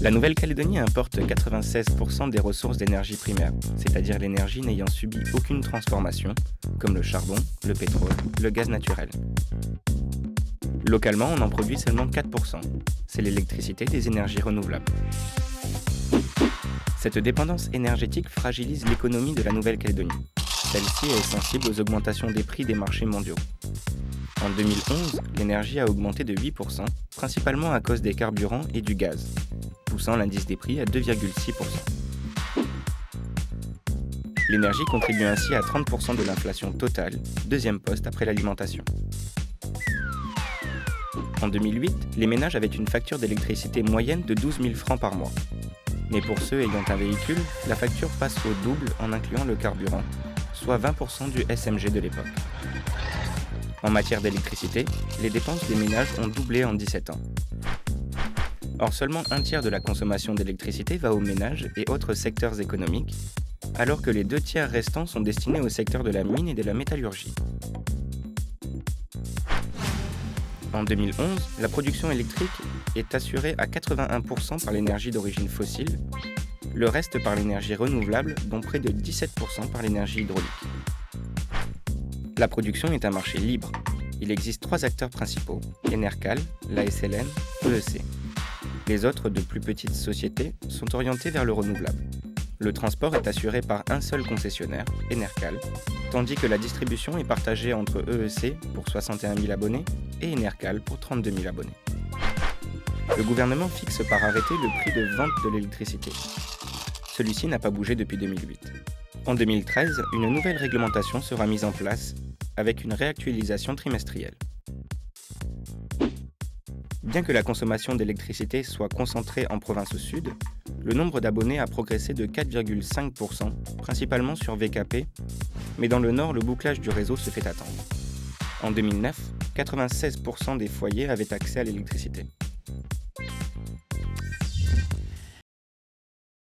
La Nouvelle-Calédonie importe 96% des ressources d'énergie primaire, c'est-à-dire l'énergie n'ayant subi aucune transformation, comme le charbon, le pétrole, le gaz naturel. Localement, on en produit seulement 4%. C'est l'électricité des énergies renouvelables. Cette dépendance énergétique fragilise l'économie de la Nouvelle-Calédonie. Celle-ci est sensible aux augmentations des prix des marchés mondiaux. En 2011, l'énergie a augmenté de 8%, principalement à cause des carburants et du gaz, poussant l'indice des prix à 2,6%. L'énergie contribue ainsi à 30% de l'inflation totale, deuxième poste après l'alimentation. En 2008, les ménages avaient une facture d'électricité moyenne de 12 000 francs par mois. Mais pour ceux ayant un véhicule, la facture passe au double en incluant le carburant, soit 20% du SMG de l'époque. En matière d'électricité, les dépenses des ménages ont doublé en 17 ans. Or, seulement un tiers de la consommation d'électricité va aux ménages et autres secteurs économiques, alors que les 2 tiers restants sont destinés au secteur de la mine et de la métallurgie. En 2011, la production électrique est assurée à 81% par l'énergie d'origine fossile, le reste par l'énergie renouvelable, dont près de 17% par l'énergie hydraulique. La production est un marché libre. Il existe 3 acteurs principaux, Enercal, l'ASLN, EEC. Les autres, de plus petites sociétés, sont orientés vers le renouvelable. Le transport est assuré par un seul concessionnaire, Enercal, tandis que la distribution est partagée entre EEC pour 61 000 abonnés et Enercal pour 32 000 abonnés. Le gouvernement fixe par arrêté le prix de vente de l'électricité. Celui-ci n'a pas bougé depuis 2008. En 2013, une nouvelle réglementation sera mise en place avec une réactualisation trimestrielle. Bien que la consommation d'électricité soit concentrée en province sud, le nombre d'abonnés a progressé de 4,5%, principalement sur VKP, mais dans le nord, le bouclage du réseau se fait attendre. En 2009, 96% des foyers avaient accès à l'électricité.